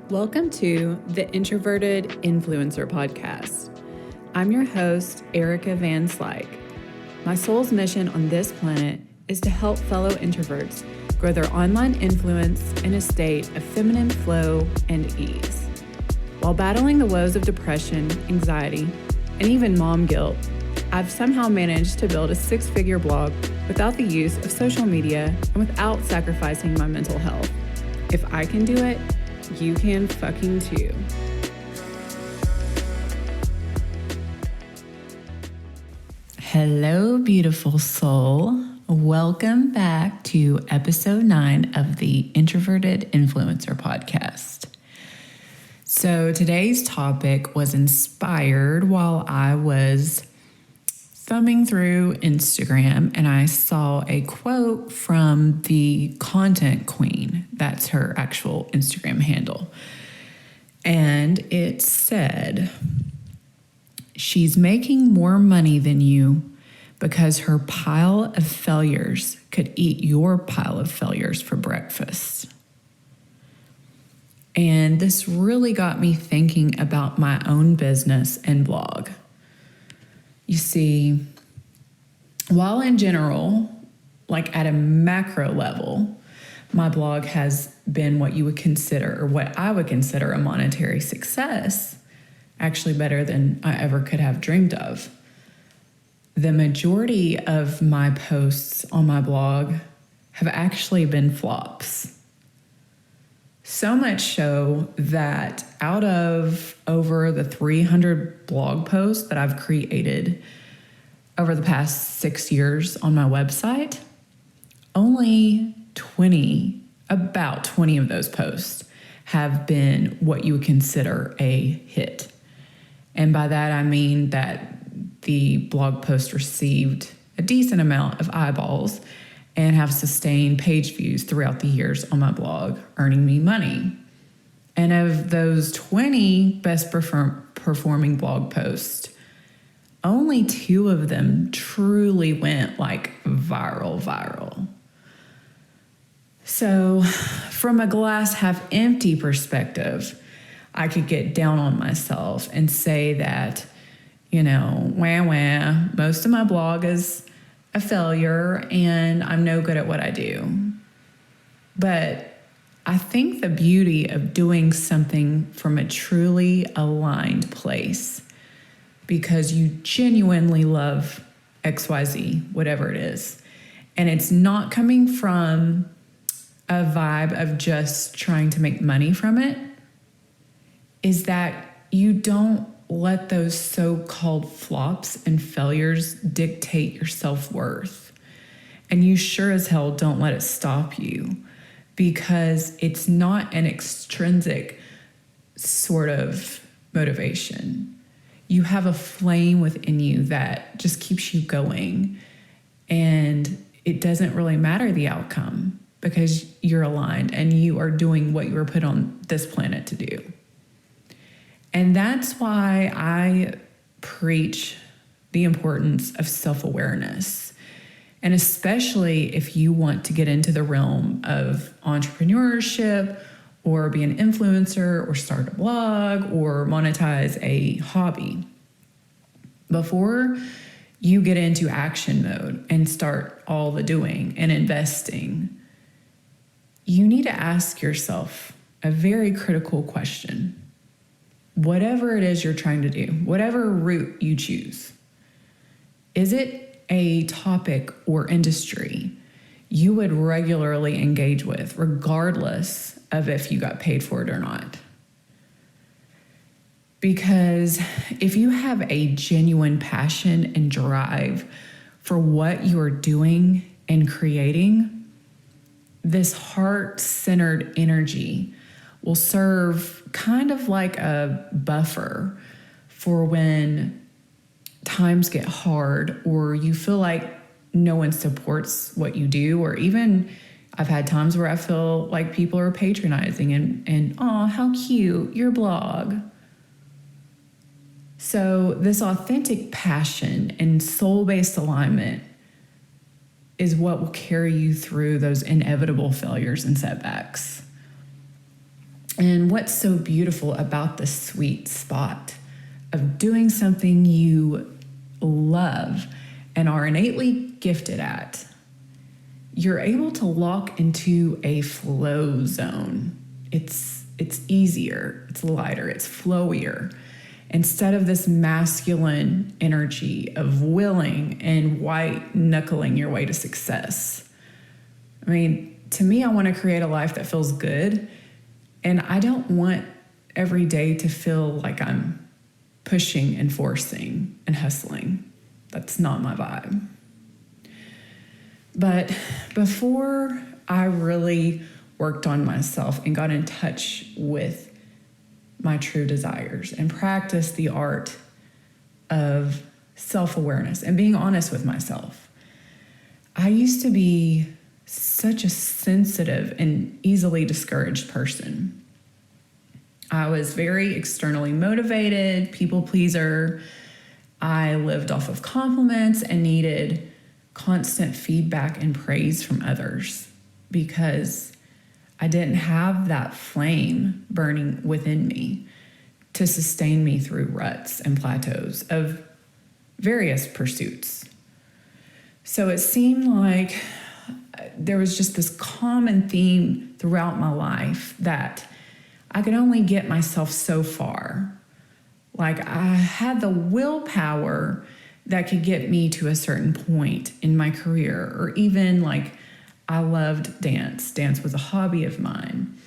Welcome to the Introverted Influencer Podcast. I'm your host, Erica Van Slyke. My soul's mission on this planet is to help fellow introverts grow their online influence in a state of feminine flow and ease. While battling the woes of depression, anxiety, and even mom guilt, I've somehow managed to build a six-figure blog without the use of social media and without sacrificing my mental health. If I can do it, you can fucking too. Hello, beautiful soul. Welcome back to episode 9 of the Introverted Influencer Podcast. So today's topic was inspired while I was thumbing through Instagram and I saw a quote from the content queen. That's her actual Instagram handle. And it said, "She's making more money than you because her pile of failures could eat your pile of failures for breakfast." And this really got me thinking about my own business and blog. You see, while in general, like at a macro level, my blog has been what you would consider, or what I would consider, a monetary success, actually better than I ever could have dreamed of. The majority of my posts on my blog have actually been flops. So much so that out of over the 300 blog posts that I've created over the past 6 years on my website, only about 20 of those posts have been what you would consider a hit. And by that, I mean that the blog post received a decent amount of eyeballs and have sustained page views throughout the years on my blog, earning me money. And of those 20 best performing blog posts, only 2 of them truly went like viral. So from a glass half empty perspective, I could get down on myself and say that, most of my blog is a failure and I'm no good at what I do. But I think the beauty of doing something from a truly aligned place, because you genuinely love XYZ, whatever it is, and it's not coming from a vibe of just trying to make money from it, is that you don't let those so-called flops and failures dictate your self-worth. And you sure as hell don't let it stop you, because it's not an extrinsic sort of motivation. You have a flame within you that just keeps you going, and it doesn't really matter the outcome because you're aligned and you are doing what you were put on this planet to do. And that's why I preach the importance of self-awareness. And especially if you want to get into the realm of entrepreneurship or be an influencer or start a blog or monetize a hobby. Before you get into action mode and start all the doing and investing, you need to ask yourself a very critical question. Whatever it is you're trying to do, whatever route you choose, is it a topic or industry you would regularly engage with, regardless of if you got paid for it or not? Because if you have a genuine passion and drive for what you're doing and creating, this heart-centered energy will serve kind of like a buffer for when times get hard or you feel like no one supports what you do, or even I've had times where I feel like people are patronizing and oh, how cute, your blog. So this authentic passion and soul-based alignment is what will carry you through those inevitable failures and setbacks. And what's so beautiful about the sweet spot of doing something you love and are innately gifted at, you're able to lock into a flow zone. It's easier, it's lighter, it's flowier. Instead of this masculine energy of willing and white knuckling your way to success. I mean, to me, I want to create a life that feels good. And I don't want every day to feel like I'm pushing and forcing and hustling. That's not my vibe. But before I really worked on myself and got in touch with my true desires and practiced the art of self-awareness and being honest with myself, I used to be such a sensitive and easily discouraged person. I was very externally motivated, people pleaser. I lived off of compliments and needed constant feedback and praise from others because I didn't have that flame burning within me to sustain me through ruts and plateaus of various pursuits. So it seemed like there was just this common theme throughout my life that I could only get myself so far. Like I had the willpower that could get me to a certain point in my career, or even like I loved dance. Dance was a hobby of mine.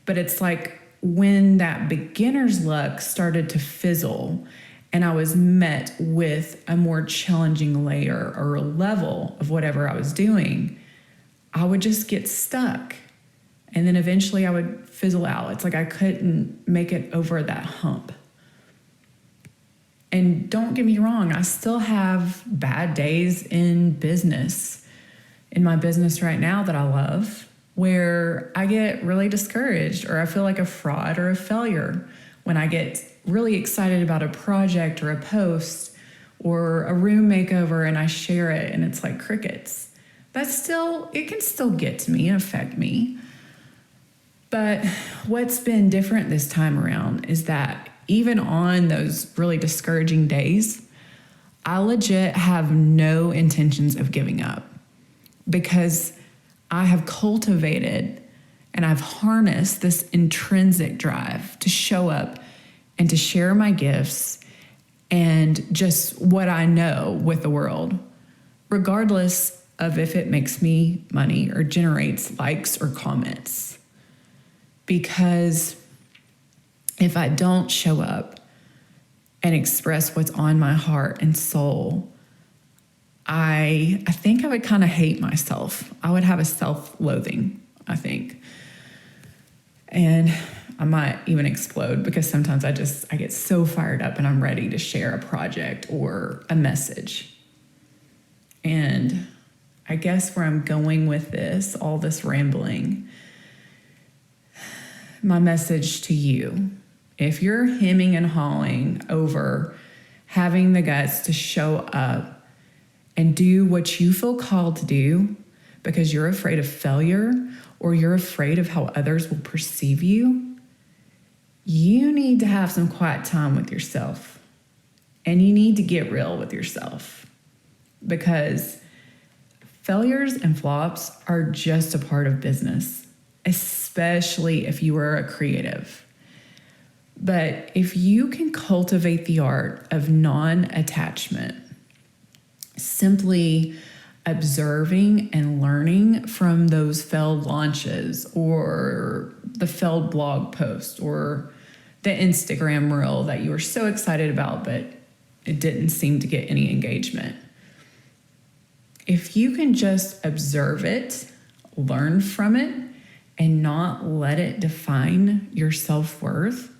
But it's like when that beginner's luck started to fizzle and I was met with a more challenging layer or level of whatever I was doing, I would just get stuck. And then eventually I would fizzle out. It's like I couldn't make it over that hump. And don't get me wrong, I still have bad days in business, in my business right now that I love, where I get really discouraged or I feel like a fraud or a failure when I get really excited about a project or a post or a room makeover and I share it and it's like crickets. It can still get to me and affect me. But what's been different this time around is that even on those really discouraging days, I legit have no intentions of giving up because I have cultivated and I've harnessed this intrinsic drive to show up and to share my gifts and just what I know with the world, regardless of if it makes me money or generates likes or comments. Because if I don't show up and express what's on my heart and soul, I think I would kind of hate myself. I would have a self-loathing, I think. And I might even explode because sometimes I get so fired up and I'm ready to share a project or a message. And I guess where I'm going with this, all this rambling, my message to you, if you're hemming and hawing over having the guts to show up and do what you feel called to do because you're afraid of failure or you're afraid of how others will perceive you, you need to have some quiet time with yourself. And you need to get real with yourself because failures and flops are just a part of business, especially if you are a creative. But if you can cultivate the art of non-attachment, simply observing and learning from those failed launches or the failed blog post or the Instagram reel that you were so excited about, but it didn't seem to get any engagement. If you can just observe it, learn from it, and not let it define your self-worth,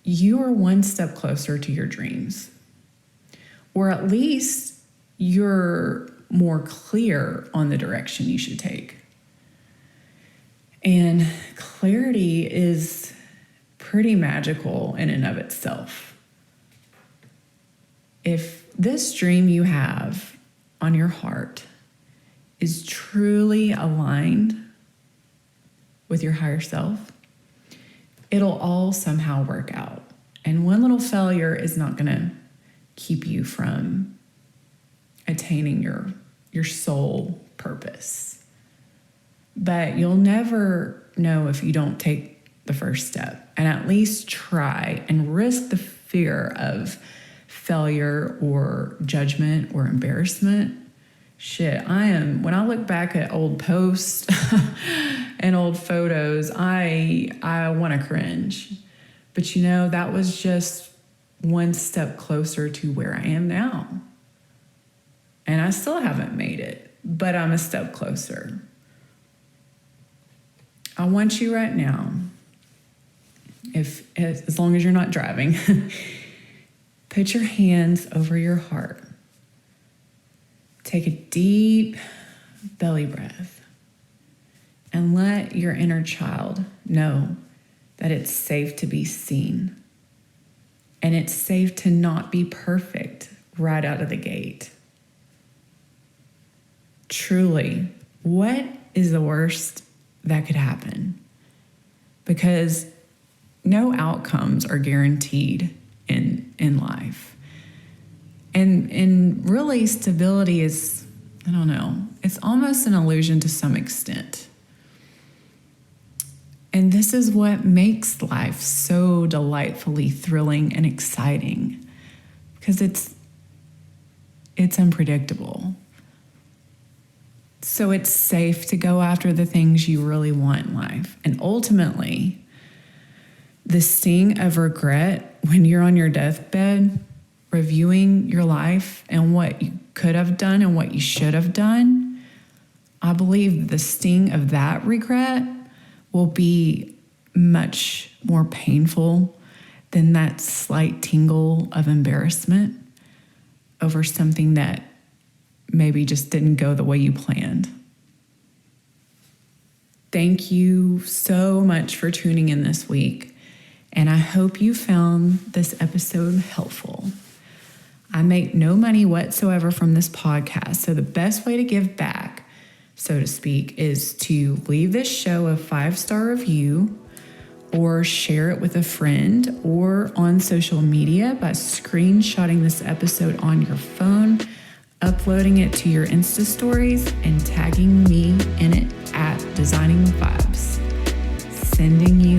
you are one step closer to your dreams. Or at least you're more clear on the direction you should take. And clarity is pretty magical in and of itself. If this dream you have on your heart is truly aligned with your higher self, it'll all somehow work out. And one little failure is not going to keep you from attaining your soul purpose. But you'll never know if you don't take the first step and at least try and risk the fear of failure or judgment or embarrassment. When I look back at old posts and old photos, I want to cringe. But that was just one step closer to where I am now. And I still haven't made it, but I'm a step closer. I want you right now, as long as you're not driving, put your hands over your heart. Take a deep belly breath and let your inner child know that it's safe to be seen and it's safe to not be perfect right out of the gate. Truly, what is the worst that could happen? Because no outcomes are guaranteed in life. And really, stability is, it's almost an illusion to some extent. And this is what makes life so delightfully thrilling and exciting, because it's unpredictable. So it's safe to go after the things you really want in life. And ultimately, the sting of regret when you're on your deathbed, reviewing your life and what you could have done and what you should have done, I believe the sting of that regret will be much more painful than that slight tingle of embarrassment over something that maybe just didn't go the way you planned. Thank you so much for tuning in this week, and I hope you found this episode helpful. I make no money whatsoever from this podcast, so the best way to give back, so to speak, is to leave this show a 5-star review or share it with a friend or on social media by screenshotting this episode on your phone, uploading it to your Insta stories, and tagging me in it at Designing Vibes. Sending you